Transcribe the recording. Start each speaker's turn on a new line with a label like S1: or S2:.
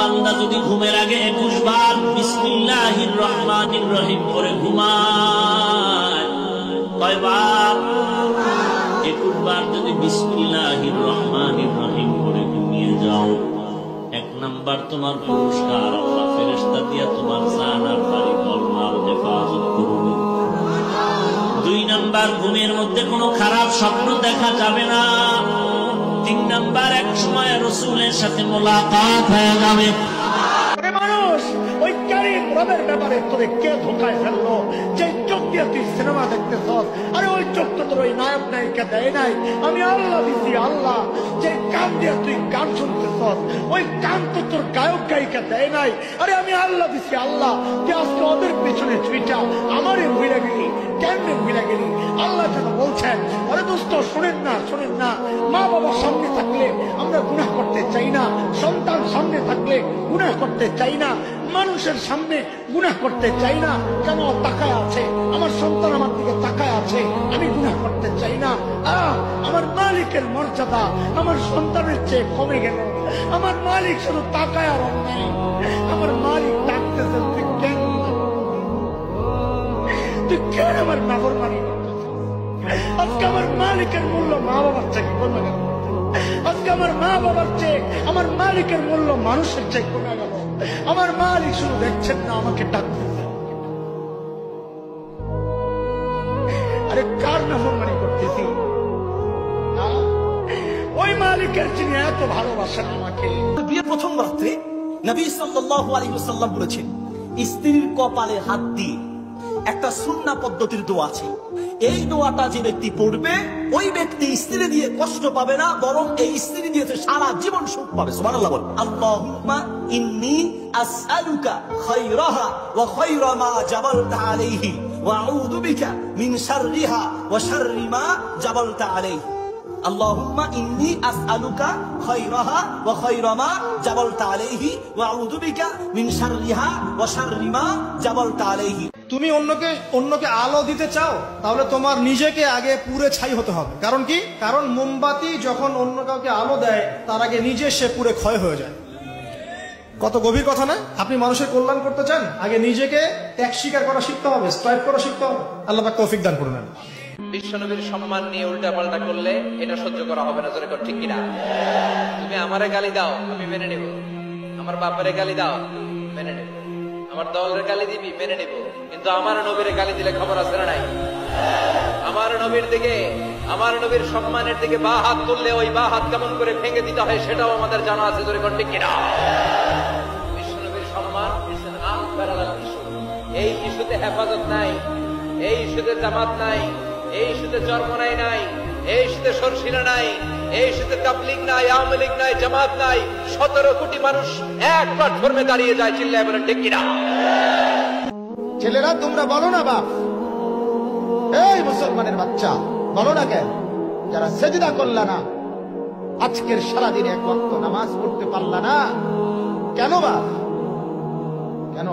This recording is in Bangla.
S1: বান্দা যদি ঘুমের আগে 21 বার বিসমিল্লাহির রহমানির রহিম করে ঘুমায়, কয়বার? 21 বার যদি বিসমিল্লাহির রহমানির রহিম করে ঘুমিয়ে যাও, 1 নাম্বার তোমার পুরস্কার, আল্লাহ ফেরেশতা দিয়া তোমার জান আর বাড়ি মাল হেফাজত করবে। 2 নাম্বার, ঘুমের মধ্যে কোনো খারাপ স্বপ্ন দেখা যাবে না। 3 নাম্বার, এক সময় রাসূলের সাথে মোলাকাত হয়ে যাবে।
S2: মানুষ ওই কারীম রবের ব্যাপারে তোরে কে ধোকায় ফেললো? যে চোখ দিয়ে তুই সিনেমা দেখতেছ, আরে ওই চোখ তো তোর ওই নায়ক নায়িকা দেয় নাই, আমি আল্লাহ দিছি। আল্লাহ যে কান দিয়ে তুই গান শুনতেছ, ওই কান তো তোর গায়ক গায়িকা দেয় নাই, আরে আমি আল্লাহ দিছি। আল্লাহ তুই আজকে ওদের পেছনে ছুইটা আমারে ভুলে গেলি, কেমনে ভুলে গেলি? আল্লাহ যেন বলছেন, আরে দোস্ত শোনেন না, শোনেন না, মা বাবার সামনে থাকলে আমরা গুনাহ করতে চাই না, সন্তান সামনে থাকলে গুনাহ করতে চাই না, মানুষের সামনে গুনাহ করতে চাই না। কেন? তাকায় আছে, আমার সন্তান আমার দিকে তাকায় আছে, আমি গুনাহ করতে চাই না। আমার মালিকের মর্যাদা আমার সন্তানের চেয়ে কমে গেল। আমার মালিক শুধু তাকায় আর অন্যায়। আমার মালিক ডাকতেছেন, তুই কেন, তুই কেন আমার নাফরমানি করতেছিস? আজকে আমার মালিকের মূল্য মা বাবার চেয়ে কমে গেল। আজকে আমার মা বাবার চেয়ে আমার মালিকের মূল্য মানুষের চেয়ে কমে গেল। আমার মালিক শুধু দেখছেন না, আমাকে ডাকতেছেন। আরে কার নাফরমানি করতেছি? ওই মালিকের যিনি এত ভালোবাসেন আমাকে।
S3: বিয়ের প্রথম রাত্রে নবী সাল্লাল্লাহু আলাইহি ওয়াসাল্লাম বলেছেন, স্ত্রীর কপালে হাত দিয়ে একটা সুন্নাহ পদ্ধতির দোয়া আছে। এই দোয়াটা যে ব্যক্তি পড়বে, ওই ব্যক্তি স্ত্রী দিয়ে কষ্ট পাবে না, বরং এই স্ত্রী দিয়ে সারা জীবন সুখ পাবে। সুবহানাল্লাহ বল। আল্লাহুম্মা ইন্নী আসআলুকা খায়রাহা ওয়া খায়রা মা জাবালতা আলাইহি ওয়া আউযু বিকা মিন শাররিহা ওয়া শাররি মা জাবালতা আলাইহি। আল্লাহুম্মা ইন্নী আসআলুকা খায়রাহা ওয়া খায়রা মা জাবালতা আলাইহি ওয়া আউযু বিকা মিন শাররিহা ওয়া শাররি মা জাবালতা আলাইহি।
S4: তুমি অন্যকে আলো দিতে চাও, তাহলে তোমার নিজেকে আগে পুড়ে ছাই হতে হবে। কারণ কি? কারণ মোমবাতি যখন অন্য কাউকে আলো দেয়, তার আগে নিজে সে পুড়ে ক্ষয় হয়ে যায়। কত গভীর কথা না? আপনি মানুষের কল্যাণ করতে চান, আগে নিজেকে ত্যাগ স্বীকার করা শিখতে হবে, স্ট্রাইভ করা শিখতে হবে। আল্লাহ পাক তৌফিক দান করুন।
S5: বিশ্বনবীর সম্মান নিয়ে উল্টা পাল্টা করলে এটা সহ্য করা হবে না। জোরে কর ঠিক কিনা? তুমি আমারে গালি দাও, আমি মেনে নেব। আমার বাপারে গালি দাও, মেনে নেব। আমার দলের গালি দিবি, মেনে নেব। কিন্তু আমার নবীর গালি দিলে খবর আছে না নাই? আমার নবীর দিকে, আমার নবীর সম্মানের দিকে বা হাত তুললে ওই বা হাত কেমন করে ভেঙে দিতে হয় সেটাও আমাদের জানা আছে। জোরে কর ঠিক কিনা? বিশ্বনবীর সম্মান এই ইস্যুতে হেফাজত নাই, এই ইস্যুতে জামাত নাই, এই ইস্যুতে চরমনাই নাই, এই ইস্যুতে সরসিনা নাই, এই ইস্যুতে তাবলীগ নাই, আওয়ামী লীগ নাই, জামাত নাই। 17 কোটি মানুষ এক প্ল্যাটফর্মে দাঁড়িয়ে যায়। চিল্লায় বলেন ঠিক কিনা?
S2: ছেলেরা তোমরা বলো না বাপ, এই মুসলমানের বাচ্চা বলো না কেন? যারা সেজদা করলা না, আজকের সারাদিন 1 ওয়াক্ত নামাজ পড়তে পারলা না, কেন বাপ? কেন?